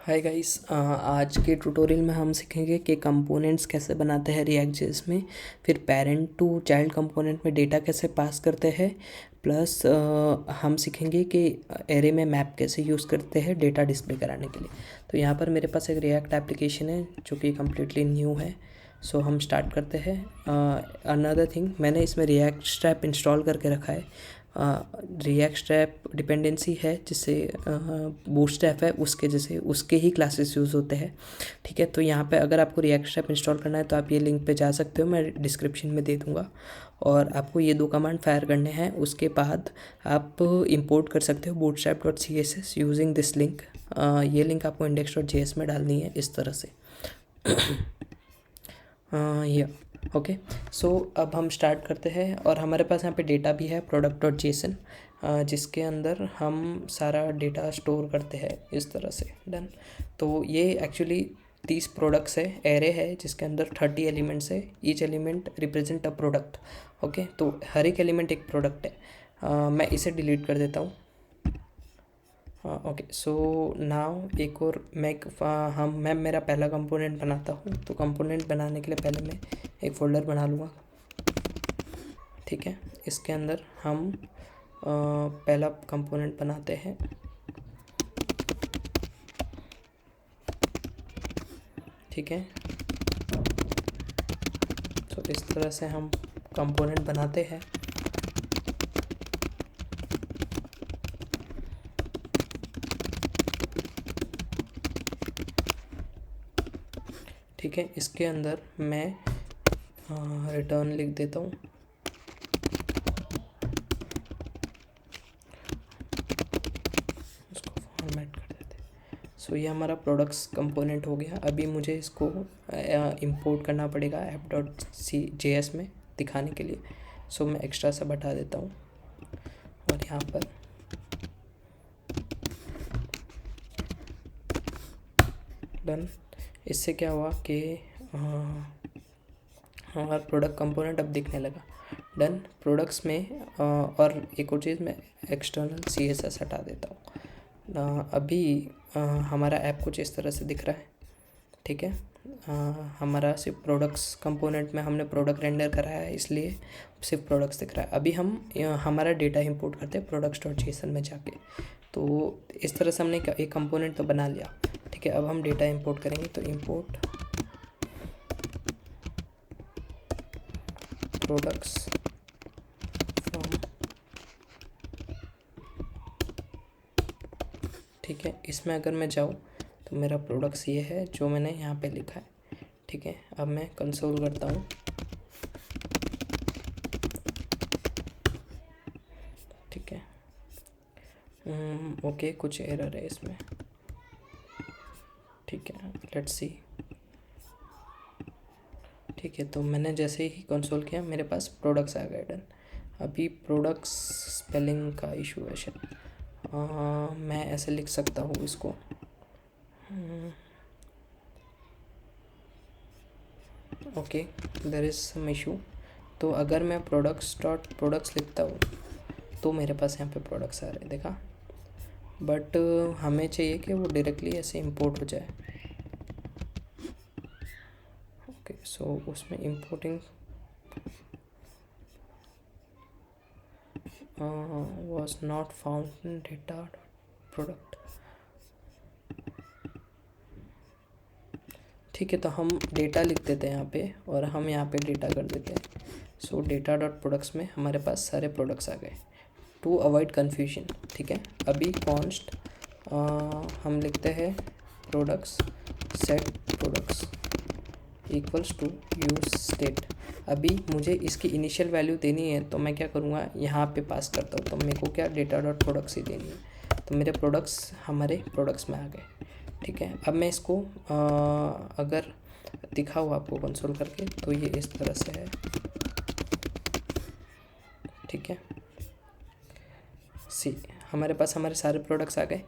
Hi guys, आज के tutorial में हम सीखेंगे कि कंपोनेंट्स कैसे बनाते हैं रिएक्ट जेएस में। फिर पेरेंट टू चाइल्ड कंपोनेंट में डेटा कैसे पास करते हैं। प्लस हम सीखेंगे कि एरे में मैप कैसे यूज़ करते हैं डेटा डिस्प्ले कराने के लिए। तो यहाँ पर मेरे पास एक रिएक्ट एप्लीकेशन है जो कि कम्प्लीटली न्यू है। सो हम स्टार्ट करते हैं। अनदर थिंग, मैंने इसमें रिएक्ट स्ट्रैप इंस्टॉल करके रखा है। रिएक्ट स्ट्रैप डिपेंडेंसी है जिससे बूटस्ट्रैप है उसके जैसे उसके ही क्लासेस यूज़ होते हैं। ठीक है, तो यहाँ पे अगर आपको रिएक्ट स्ट्रैप इंस्टॉल करना है तो आप ये लिंक पे जा सकते हो, मैं डिस्क्रिप्शन में दे दूँगा। और आपको ये 2 कमांड फायर करने हैं। उसके बाद आप इंपोर्ट कर सकते हो bootstrap.css यूजिंग दिस लिंक। ये लिंक आपको index.js में डालनी है इस तरह से। या ओके, सो अब हम स्टार्ट करते हैं। और हमारे पास यहाँ पे डेटा भी है product.json, जिसके अंदर हम सारा डेटा स्टोर करते हैं इस तरह से। डन। तो ये एक्चुअली 30 प्रोडक्ट्स है, एरे है जिसके अंदर 30 एलिमेंट्स है। Each element represent a product. Okay, तो हर एक एलिमेंट एक प्रोडक्ट है। मैं इसे डिलीट कर देता हूँ। ओके, सो नाउ एक और मैं मेरा पहला कंपोनेंट बनाता हूँ। तो कंपोनेंट बनाने के लिए पहले मैं एक फ़ोल्डर बना लूँगा। ठीक है, इसके अंदर हम पहला कंपोनेंट बनाते हैं। ठीक है, तो इस तरह से हम कंपोनेंट बनाते हैं। ठीक है, इसके अंदर मैं रिटर्न लिख देता हूँ। इसको फॉर्मेट कर देते हैं। सो ये हमारा प्रोडक्ट्स कंपोनेंट हो गया। अभी मुझे इसको इंपोर्ट करना पड़ेगा app.js में दिखाने के लिए। सो मैं एक्स्ट्रा सा बढ़ा देता हूँ और यहाँ पर डन। इससे क्या हुआ कि हमारा प्रोडक्ट कंपोनेंट अब दिखने लगा। डन। प्रोडक्ट्स में और एक और चीज़, मैं एक्सटर्नल CSS हटा देता हूँ। अभी हमारा ऐप कुछ इस तरह से दिख रहा है। ठीक है, हमारा सिर्फ प्रोडक्ट्स कंपोनेंट में हमने प्रोडक्ट रेंडर कराया है इसलिए सिर्फ प्रोडक्ट्स दिख रहा है। अभी हम हमारा डेटा इंपोर्ट करते हैं products.json में जाके। तो इस तरह से हमने एक कंपोनेंट तो बना लिया। ठीक है, अब हम डेटा इंपोर्ट करेंगे। तो इंपोर्ट प्रोडक्ट्स फ्रॉम। ठीक है, इसमें अगर मैं जाऊँ तो मेरा प्रोडक्ट्स ये है जो मैंने यहाँ पे लिखा है। ठीक है, अब मैं कंसोल करता हूँ। ठीक है, ओके, कुछ एरर है इसमें। ठीक है, लेट्स सी। ठीक है, तो मैंने जैसे ही कंसोल किया मेरे पास प्रोडक्ट्स आ गए। डन। अभी प्रोडक्ट्स स्पेलिंग का इशू है शायद। मैं ऐसे लिख सकता हूँ इसको। Okay, there is some issue. तो अगर मैं प्रोडक्ट्स लिखता हूँ तो मेरे पास यहाँ पे प्रोडक्ट्स आ रहे हैं, देखा। बट हमें चाहिए कि वो डायरेक्टली ऐसे इंपोर्ट हो जाए। ओके, सो उसमें importing was not found in data product। ठीक है, तो हम डेटा लिख देते हैं यहाँ पे और हम यहाँ पे डेटा कर देते हैं। सो डेटा डॉट प्रोडक्ट्स में हमारे पास सारे प्रोडक्ट्स आ गए टू अवॉइड कन्फ्यूजन। ठीक है, अभी कॉन्स्ट हम लिखते हैं products set products equals to use state. अभी मुझे इसकी इनिशियल वैल्यू देनी है तो मैं क्या करूँगा, यहाँ पे पास करता हूँ। तो मेरे को क्या डेटा डॉट प्रोडक्ट्स ही देनी है। तो मेरे प्रोडक्ट्स हमारे प्रोडक्ट्स में आ गए। ठीक है, अब मैं इसको अगर दिखाऊँ आपको कंसोल करके तो ये इस तरह से है। ठीक है, सी हमारे पास हमारे सारे प्रोडक्ट्स आ गए।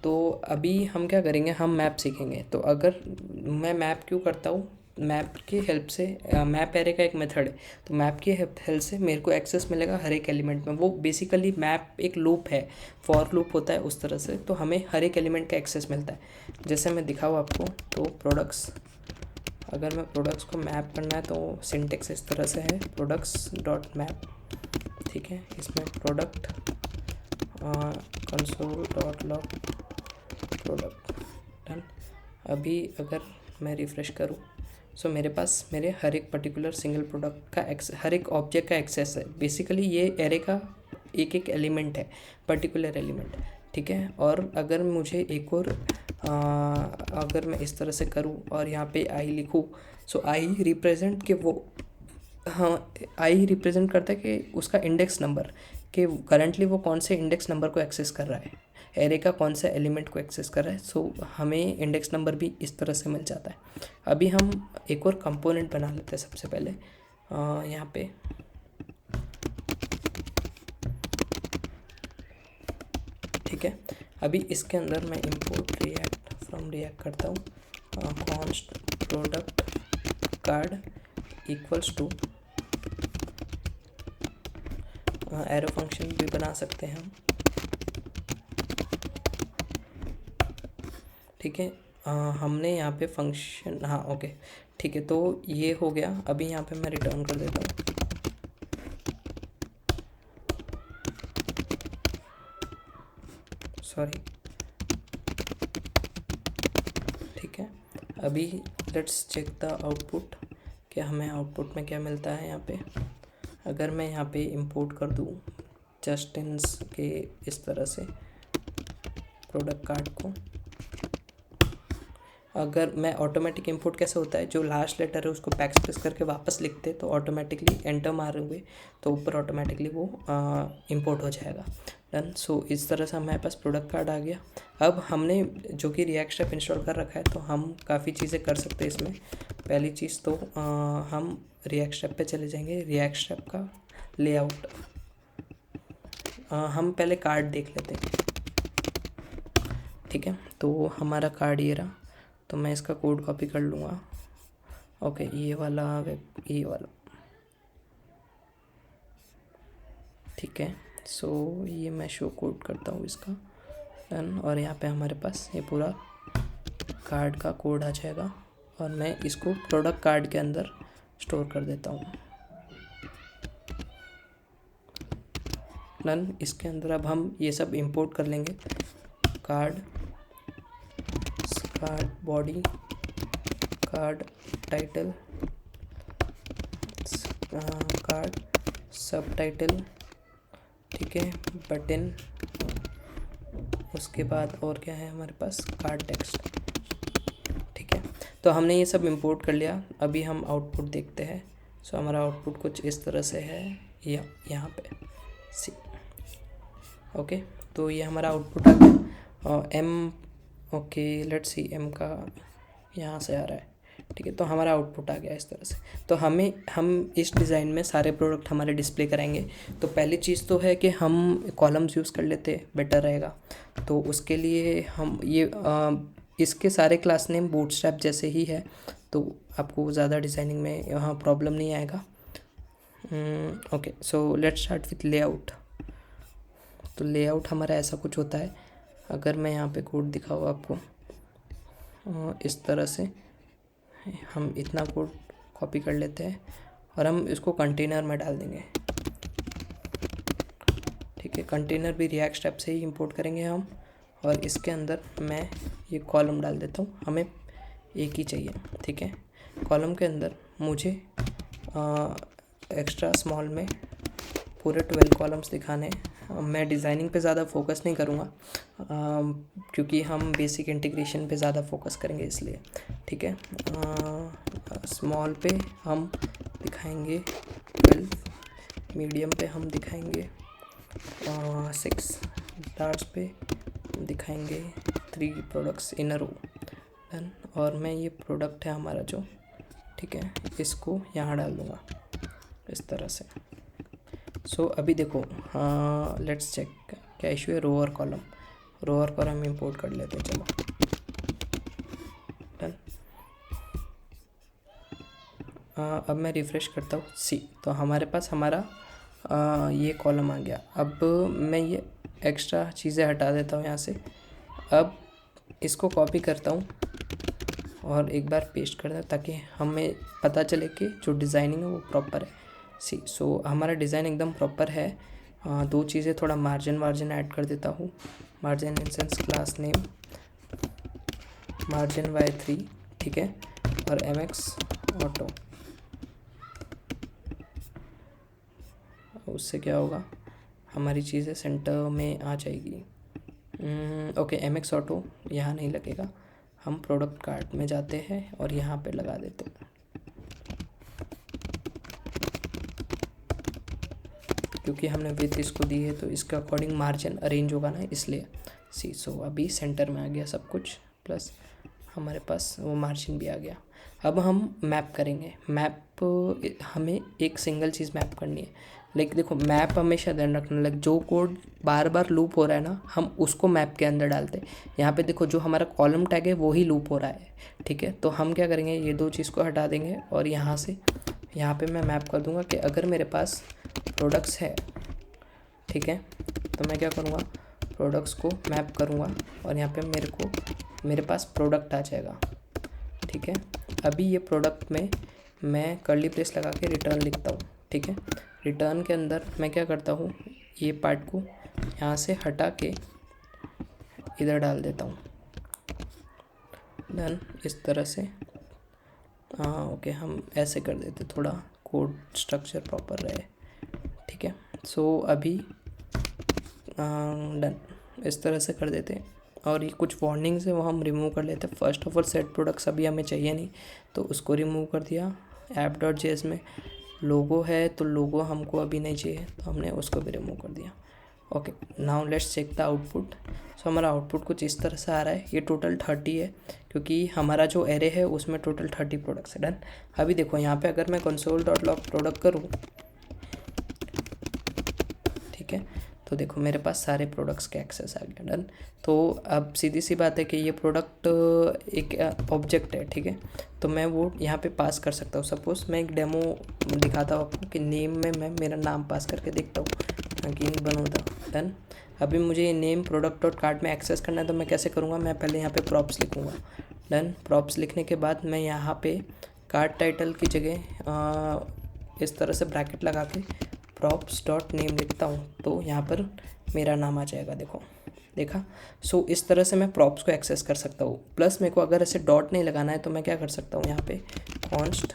तो अभी हम क्या करेंगे, हम मैप सीखेंगे। तो अगर मैं मैप क्यों करता हूँ, मैप की हेल्प से मैप एरे का एक मेथड है, तो मैप की हेल्प से मेरे को एक्सेस मिलेगा हर एक एलिमेंट में। वो बेसिकली मैप एक लूप है, फॉर लूप होता है उस तरह से, तो हमें हर एक एलिमेंट का एक्सेस मिलता है। जैसे मैं दिखाऊँ आपको, तो प्रोडक्ट्स, अगर मैं प्रोडक्ट्स को मैप करना है तो सिंटेक्स इस तरह से है, प्रोडक्ट्स डॉट मैप, ठीक है। इसमें product console dot log product, done. अभी अगर मैं रिफ़्रेश करूँ, सो मेरे पास मेरे हर एक पर्टिकुलर सिंगल प्रोडक्ट का हर एक ऑब्जेक्ट का एक्सेस है। बेसिकली ये एरे का एक एक एलिमेंट है, पर्टिकुलर एलिमेंट, ठीक है। और अगर मुझे एक और अगर मैं इस तरह से करूँ और यहाँ पे आई लिखूँ, सो आई रिप्रेजेंट के वो, हाँ, आई रिप्रेजेंट करता है कि उसका इंडेक्स नंबर, कि करंटली वो कौन से इंडेक्स नंबर को एक्सेस कर रहा है, एरे का कौन सा एलिमेंट को एक्सेस कर रहा है। सो हमें इंडेक्स नंबर भी इस तरह से मिल जाता है। अभी हम एक और कंपोनेंट बना लेते हैं सबसे पहले, यहाँ पे ठीक है। अभी इसके अंदर मैं इंपोर्ट रिएक्ट फ्रॉम रिएक्ट करता हूँ, const product card equals to, arrow function भी बना सकते हैं हम, ठीक है। हमने यहाँ पे फंक्शन, हाँ ओके ठीक है, तो ये हो गया। अभी यहाँ पे मैं रिटर्न कर देता हूँ, सॉरी, ठीक है। अभी लेट्स चेक द आउटपुट, कि हमें आउटपुट में क्या मिलता है यहाँ पे। अगर मैं यहाँ पे इंपोर्ट कर दूँ जस्टिन्स के इस तरह से प्रोडक्ट कार्ड को, अगर मैं ऑटोमेटिक इंपोर्ट कैसे होता है, जो लास्ट लेटर है उसको बैकस्पेस करके वापस लिखते तो ऑटोमेटिकली एंटर मारोगे तो ऊपर ऑटोमेटिकली वो इंपोर्ट हो जाएगा, डन। सो इस तरह से हमारे पास प्रोडक्ट कार्ड आ गया। अब हमने जो कि रिएक्ट स्टेप इंस्टॉल कर रखा है, तो हम काफ़ी चीज़ें कर सकते हैं इसमें। पहली चीज़ तो हम रिएक्ट स्टेप पे चले जाएंगे। रिएक्ट स्टेप का लेआउट, हम पहले कार्ड देख लेते हैं, ठीक है। तो हमारा कार्ड ये रहा, तो मैं इसका कोड कॉपी कर लूँगा, ओके, ये वाला ये वाला, ठीक है। सो ये मैं शो कोड करता हूँ इसका, डन। और यहाँ पे हमारे पास ये पूरा कार्ड का कोड आ जाएगा, और मैं इसको प्रोडक्ट कार्ड के अंदर स्टोर कर देता हूँ, डन। इसके अंदर अब हम ये सब इंपोर्ट कर लेंगे, card, card body, card title, card सब टाइटल, ठीक है, बटन, उसके बाद और क्या है हमारे पास, कार्ड टेक्स्ट, ठीक है। तो हमने ये सब इंपोर्ट कर लिया। अभी हम आउटपुट देखते हैं। सो हमारा आउटपुट कुछ इस तरह से है, यहाँ पे सी, ओके। तो ये हमारा आउटपुट आ गया। Um, okay let's see, um का यहाँ से आ रहा है, ठीक है। तो हमारा आउटपुट आ गया इस तरह से। तो हम इस डिज़ाइन में सारे प्रोडक्ट हमारे डिस्प्ले कराएंगे। तो पहली चीज़ तो है कि हम कॉलम्स यूज़ कर लेते, बेटर रहेगा। तो उसके लिए हम ये इसके सारे क्लास नेम बूटस्ट्रैप जैसे ही है, तो आपको ज़्यादा डिज़ाइनिंग में यहाँ प्रॉब्लम नहीं आएगा। Okay, so let's start with layout. तो लेआउट हमारा ऐसा कुछ होता है। अगर मैं यहाँ पे कोड दिखाऊँ आपको, इस तरह से हम इतना कोड कॉपी कर लेते हैं और हम इसको कंटेनर में डाल देंगे, ठीक है। कंटेनर भी रिएक्ट स्टेप से ही इंपोर्ट करेंगे हम। और इसके अंदर मैं ये कॉलम डाल देता हूँ, हमें एक ही चाहिए, ठीक है। कॉलम के अंदर मुझे एक्स्ट्रा स्मॉल में पूरे 12 कॉलम्स दिखाने हैं। मैं डिज़ाइनिंग पे ज़्यादा फोकस नहीं करूँगा, क्योंकि हम बेसिक इंटीग्रेशन पे ज़्यादा फोकस करेंगे इसलिए, ठीक है। स्मॉल पे हम दिखाएंगे 12, मीडियम पे हम दिखाएंगे 6, लार्ज पे दिखाएंगे 3 products in a row, done. और मैं ये प्रोडक्ट है हमारा जो, ठीक है, इसको यहाँ डाल दूँगा इस तरह से। सो अभी देखो, लेट्स चेक क्या इशू है। रो और कॉलम, रो और कॉलम इंपोर्ट कर लेते हैं, चलो, डन। अब मैं रिफ़्रेश करता हूँ सी, तो हमारे पास हमारा ये कॉलम आ गया। अब मैं ये एक्स्ट्रा चीज़ें हटा देता हूँ यहाँ से। अब इसको कॉपी करता हूँ और एक बार पेस्ट कर दें ताकि हमें पता चले कि जो डिज़ाइनिंग है वो प्रॉपर है। सी, सो हमारा डिज़ाइन एकदम प्रॉपर है। दो चीज़ें थोड़ा मार्जिन ऐड कर देता हूँ। Margin in sense class name margin y3, ठीक है, और mx ऑटो। उससे क्या होगा, हमारी चीज़ें सेंटर में आ जाएगी। ओके, mx ऑटो यहाँ नहीं लगेगा, हम प्रोडक्ट कार्ट में जाते हैं और यहाँ पे लगा देते हैं, क्योंकि हमने विथ इसको दी है तो इसके अकॉर्डिंग मार्जिन अरेंज होगा ना, इसलिए। सी, सो अभी सेंटर में आ गया सब कुछ, प्लस हमारे पास वो मार्जिन भी आ गया। अब हम मैप करेंगे। मैप हमें एक सिंगल चीज़ मैप करनी है। लाइक देखो, मैप हमेशा ध्यान रखना, लाइक जो कोड बार बार लूप हो रहा है ना, हम उसको मैप के अंदर डालते हैं। यहाँ पे देखो, जो हमारा कॉलम टैग है वो ही लूप हो रहा है, ठीक है। तो हम क्या करेंगे, ये दो चीज़ को हटा देंगे और यहाँ से यहाँ पे मैं मैप कर दूँगा कि अगर मेरे पास प्रोडक्ट्स है, ठीक है, तो मैं क्या करूँगा, प्रोडक्ट्स को मैप करूँगा और यहाँ पे मेरे पास प्रोडक्ट आ जाएगा, ठीक है। अभी ये प्रोडक्ट में मैं कर्ली ब्रेस लगा के रिटर्न लिखता हूँ, ठीक है। रिटर्न के अंदर मैं क्या करता हूँ, ये पार्ट को यहाँ से हटा के इधर डाल देता हूँ, डन। इस तरह से ओके, हम ऐसे कर देते, थोड़ा कोड स्ट्रक्चर प्रॉपर रहे, ठीक है। सो अभी डन, इस तरह से कर देते हैं। और ये कुछ वार्निंग्स है वो हम रिमूव कर लेते हैं। First of all set products अभी हमें चाहिए नहीं, तो उसको रिमूव कर दिया। app.js में लोगो है तो लोगो हमको अभी नहीं चाहिए, तो हमने उसको भी रिमूव कर दिया। Okay, now let's check the output. So हमारा आउटपुट कुछ इस तरह से आ रहा है। ये टोटल 30 है, क्योंकि हमारा जो एरे है उसमें टोटल 30 प्रोडक्ट्स है, डन। अभी देखो यहाँ पे अगर मैं console.log प्रोडक्ट करूँ, ठीक है, तो देखो मेरे पास सारे प्रोडक्ट्स के एक्सेस आ गया, डन। तो अब सीधी सी बात है कि ये प्रोडक्ट एक ऑब्जेक्ट है, ठीक है, तो मैं वो यहाँ पे पास कर सकता हूँ। सपोज़ मैं एक डेमो दिखाता हूँ आपको कि नेम में मैं मेरा नाम पास करके देखता हूँ, नगीन बनोदा, डन। अभी मुझे ये नेम प्रोडक्ट और कार्ड में एक्सेस करना है, तो मैं कैसे करूँगा, मैं पहले यहाँ पे प्रॉप्स लिखूँगा, डन। प्रॉप्स लिखने के बाद मैं यहाँ पे कार्ड टाइटल की जगह इस तरह से ब्रैकेट लगा के props.name लिखता हूँ, तो यहाँ पर मेरा नाम आ जाएगा, देखा। सो इस तरह से मैं प्रॉप्स को एक्सेस कर सकता हूँ। प्लस मेरे को अगर ऐसे डॉट नहीं लगाना है तो मैं क्या कर सकता हूँ, यहाँ पे कॉन्स्ट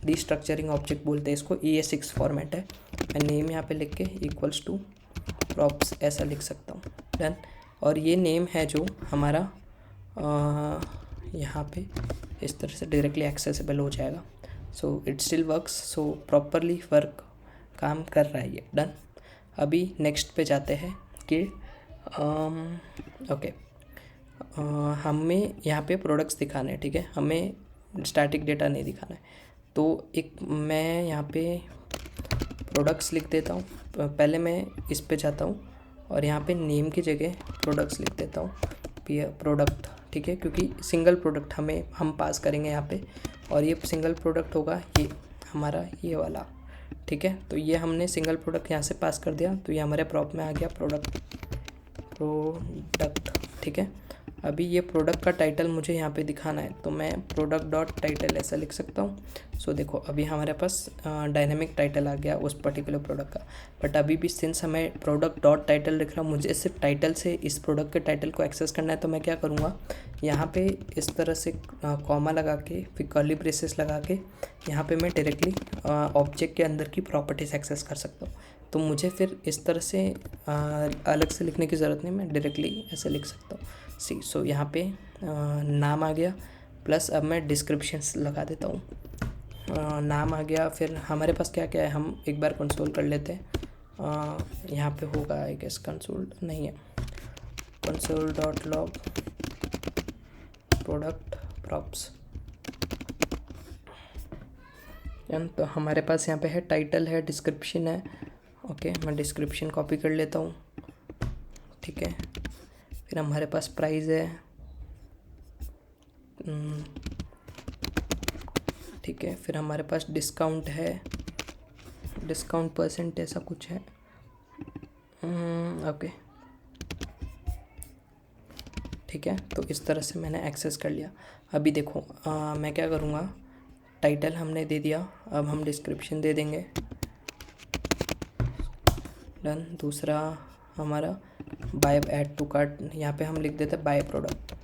डिस्ट्रक्चरिंग ऑब्जेक्ट बोलते हैं इसको, ES6 फॉर्मेट है। मैं नेम यहाँ पे लिख के इक्वल्स टू प्रॉप्स ऐसा लिख सकता हूँ, डन। और ये नेम है जो हमारा यहाँ पे इस तरह से डायरेक्टली एक्सेसिबल हो जाएगा। So it still works, so properly काम कर रहा है ये, डन। अभी नेक्स्ट पे जाते हैं कि ओके, हमें यहाँ पे प्रोडक्ट्स दिखाने हैं, ठीक है, हमें स्टैटिक डेटा नहीं दिखाना है। तो एक मैं यहाँ पे प्रोडक्ट्स लिख देता हूँ। पहले मैं इस पे जाता हूँ और यहाँ पे नेम की जगह प्रोडक्ट्स लिख देता हूँ, प्रोडक्ट, ठीक है, क्योंकि सिंगल प्रोडक्ट हम पास करेंगे यहाँ पे, और ये सिंगल प्रोडक्ट होगा ये हमारा ये वाला, ठीक है। तो ये हमने सिंगल प्रोडक्ट यहाँ से पास कर दिया, तो ये हमारे प्रॉप में आ गया प्रोडक्ट, ठीक है। अभी ये प्रोडक्ट का टाइटल मुझे यहाँ पे दिखाना है, तो मैं प्रोडक्ट डॉट टाइटल ऐसा लिख सकता हूँ। सो देखो अभी हमारे पास डायनेमिक टाइटल आ गया उस पर्टिकुलर प्रोडक्ट का। बट अभी भी सिंस हमें प्रोडक्ट डॉट टाइटल लिख रहा हूँ, मुझे सिर्फ टाइटल से इस प्रोडक्ट के टाइटल को एक्सेस करना है, तो मैं क्या करूँगा, यहाँ पे इस तरह से कॉमा लगा के फिर कर्ली ब्रेसेस लगा के यहाँ पे मैं डायरेक्टली ऑब्जेक्ट के अंदर की प्रॉपर्टीज एक्सेस कर सकता हूँ। तो मुझे फिर इस तरह से अलग से लिखने की ज़रूरत नहीं, मैं डायरेक्टली ऐसे लिख सकता हूँ। सी, सो यहाँ पे नाम आ गया, प्लस अब मैं डिस्क्रिप्शंस लगा देता हूँ। नाम आ गया, फिर हमारे पास क्या क्या है हम एक बार कंसोल कर लेते हैं। यहाँ पे होगा आई गेस, कंसोल नहीं है, console.log प्रोडक्ट प्रॉप्स, तो हमारे पास यहाँ पे है टाइटल है, डिस्क्रिप्शन है। ओके, मैं डिस्क्रिप्शन कॉपी कर लेता हूँ, ठीक है। फिर हमारे पास प्राइस है, ठीक है। फिर हमारे पास डिस्काउंट है, डिस्काउंट परसेंट ऐसा कुछ है। ओके ठीक है, तो इस तरह से मैंने एक्सेस कर लिया। अभी देखो मैं क्या करूँगा, टाइटल हमने दे दिया, अब हम डिस्क्रिप्शन दे देंगे। डन। दूसरा हमारा बाय ऐड टू कार्ट, यहाँ पे हम लिख देते हैं बाय प्रोडक्ट,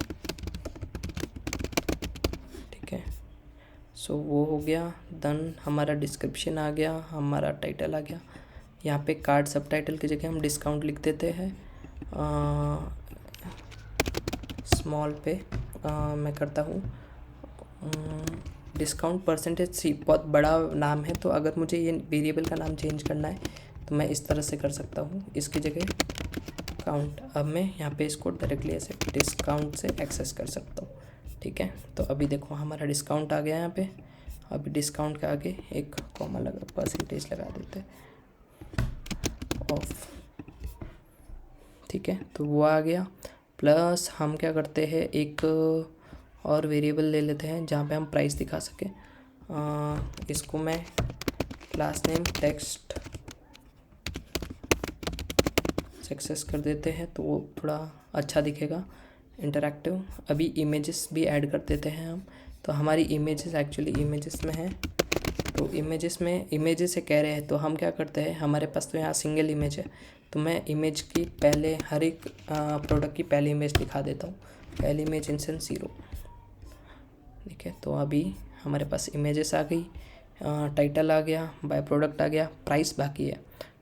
ठीक है। सो वो हो गया। देन हमारा डिस्क्रिप्शन आ गया, हमारा टाइटल आ गया। यहाँ पे कार्ड सब टाइटल की जगह हम डिस्काउंट लिख देते हैं स्मॉल पे। मैं करता हूँ डिस्काउंट परसेंटेज सी, बहुत बड़ा नाम है, तो अगर मुझे ये वेरिएबल का नाम चेंज करना है तो मैं इस तरह से कर सकता हूँ, इसकी जगह काउंट। अब मैं यहाँ पे इसको डायरेक्टली ऐसे डिस्काउंट से एक्सेस कर सकता हूँ, ठीक है। तो अभी देखो हमारा डिस्काउंट आ गया यहाँ पे। अभी डिस्काउंट के आगे एक कॉमा लगा, परसेंटेज लगा देते हैं ऑफ, ठीक है। तो वो आ गया। प्लस हम क्या करते हैं, एक और वेरिएबल ले लेते हैं जहाँ पे हम प्राइस दिखा सकें। इसको मैं क्लास नेम टेक्स्ट सक्सेस कर देते हैं, तो वो थोड़ा अच्छा दिखेगा, इंटरैक्टिव। अभी इमेजेस भी ऐड कर देते हैं हम। तो हमारी इमेजेस एक्चुअली इमेजेस में है, तो इमेजेस में इमेजेस से कह रहे हैं, तो हम क्या करते हैं, हमारे पास तो यहाँ सिंगल इमेज है, तो मैं इमेज की पहले हर एक प्रोडक्ट की पहली इमेज दिखा देता हूँ। पहली इमेज इंसेंस 0, ठीक है। तो अभी हमारे पास इमेजेस आ गई, टाइटल आ गया, बाय प्रोडक्ट आ गया, प्राइस बाकी है,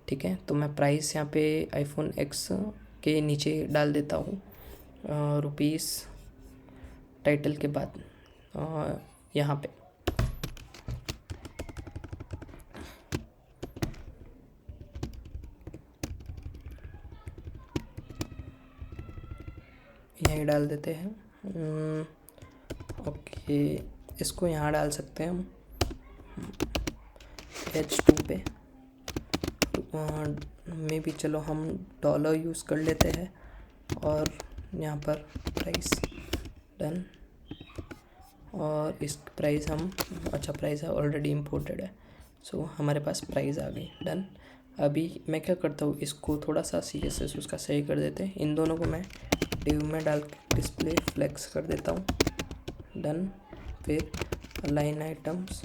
ठीक है। तो मैं प्राइस यहाँ पे आईफोन एक्स के नीचे डाल देता हूँ, रुपीस टाइटल के बाद यहाँ पे यहीं डाल देते हैं। ओके, इसको यहाँ डाल सकते हैं हम H2 पे, मे भी चलो हम डॉलर यूज़ कर लेते हैं, और यहाँ पर प्राइस। डन। और इस प्राइस हम, अच्छा प्राइस है ऑलरेडी इम्पोर्टेड है, सो हमारे पास प्राइस आ गई। डन। अभी मैं क्या करता हूँ, इसको थोड़ा सा CSS उसका सही कर देते हैं। इन दोनों को मैं डिव में डाल के डिस्प्ले फ्लेक्स कर देता हूँ। डन। फिर लाइन आइटम्स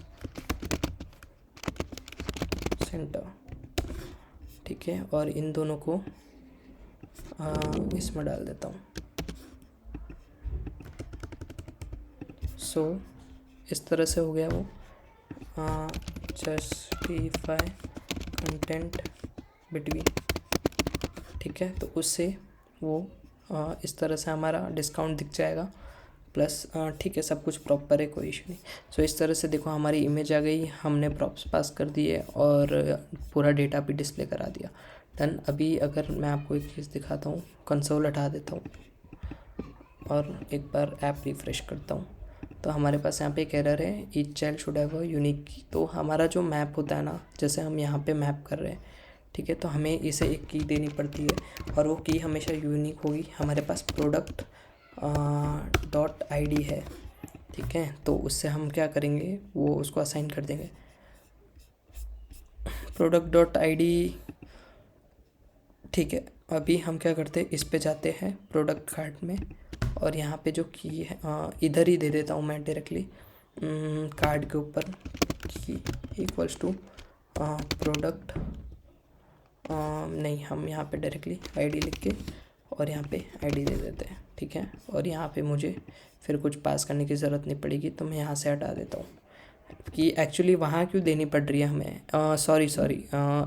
सेंटर, ठीक है। और इन दोनों को इसमें डाल देता हूँ। सो इस तरह से हो गया वो जस्टिफाई कंटेंट बिटवीन, ठीक है। तो उससे वो इस तरह से हमारा डिस्काउंट दिख जाएगा। प्लस ठीक है, सब कुछ प्रॉपर है, कोई इशू नहीं। सो इस तरह से देखो हमारी इमेज आ गई, हमने प्रॉप्स पास कर दिए और पूरा डेटा भी डिस्प्ले करा दिया। डन। अभी अगर मैं आपको एक चीज़ दिखाता हूँ, कंसोल हटा देता हूँ और एक बार ऐप रिफ्रेश करता हूँ, तो हमारे पास यहाँ पे एक एरर है, each child should have a unique की। तो हमारा जो मैप होता है ना, जैसे हम यहाँ पे मैप कर रहे हैं, ठीक है, तो हमें इसे एक की देनी पड़ती है और वो की हमेशा यूनिक होगी। हमारे पास प्रोडक्ट .id है, ठीक है। तो उससे हम क्या करेंगे, वो उसको असाइन कर देंगे product.id, ठीक है। अभी हम क्या करते हैं, इस पे जाते हैं प्रोडक्ट कार्ड में, और यहाँ पे जो की है इधर ही दे देता हूँ मैं डायरेक्टली कार्ड के ऊपर की इक्वल्स टू प्रोडक्ट, नहीं, हम यहाँ पे डायरेक्टली आईडी लिख के और यहाँ पे आईडी दे देते हैं, ठीक है। और यहाँ पे मुझे फिर कुछ पास करने की ज़रूरत नहीं पड़ेगी, तो मैं यहाँ से हटा देता हूँ कि एक्चुअली वहाँ क्यों देनी पड़ रही है हमें। सॉरी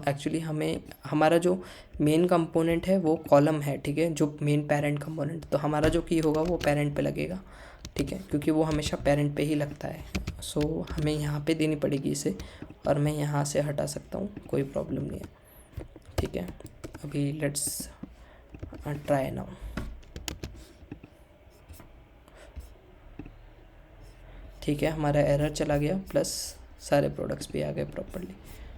एक्चुअली हमें हमारा जो मेन कंपोनेंट है वो कॉलम है, ठीक है, जो मेन पेरेंट कंपोनेंट, तो हमारा जो की होगा वो पेरेंट पे लगेगा, ठीक है, क्योंकि वो हमेशा पेरेंट पे ही लगता है। सो हमें यहाँ पे देनी पड़ेगी इसे, और मैं यहाँ से हटा सकता हूँ, कोई प्रॉब्लम नहीं है, ठीक है। अभी लेट्स ट्राई नाउ। ठीक है, हमारा एरर चला गया, प्लस सारे प्रोडक्ट्स भी आ गए प्रॉपरली।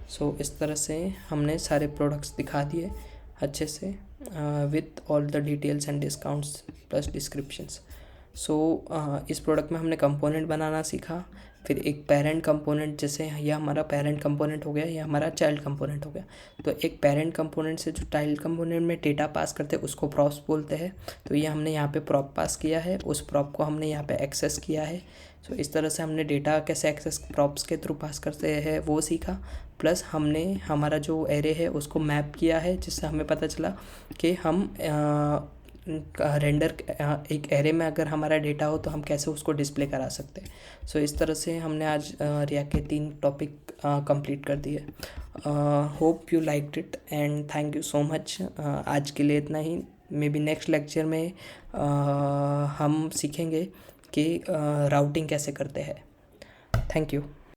सो इस तरह से हमने सारे प्रोडक्ट्स दिखा दिए अच्छे से with all the details and discounts plus descriptions. इस प्रोडक्ट में हमने कंपोनेंट बनाना सीखा, फिर एक पेरेंट कंपोनेंट, जैसे यह हमारा पेरेंट कंपोनेंट हो गया, यह हमारा चाइल्ड कंपोनेंट हो गया। तो एक पेरेंट कंपोनेंट से जो चाइल्ड कंपोनेंट में डेटा पास करते हैं उसको प्रॉप्स बोलते हैं। तो ये हमने यहाँ पे प्रॉप पास किया है, उस प्रॉप को हमने यहाँ पे एक्सेस किया है। इस तरह से हमने डेटा कैसे एक्सेस प्रॉप्स के थ्रू पास करते हैं वो सीखा। प्लस हमने हमारा जो एरे है उसको मैप किया है, जिससे हमें पता चला कि हम रेंडर एक एरे में अगर हमारा डेटा हो तो हम कैसे उसको डिस्प्ले करा सकते हैं। इस तरह से हमने आज रिएक्ट के 3 टॉपिक कंप्लीट कर दिए। Hope you liked it and thank you so much. आज के लिए इतना ही। मे बी नेक्स्ट लेक्चर में हम सीखेंगे कि राउटिंग कैसे करते हैं। Thank you.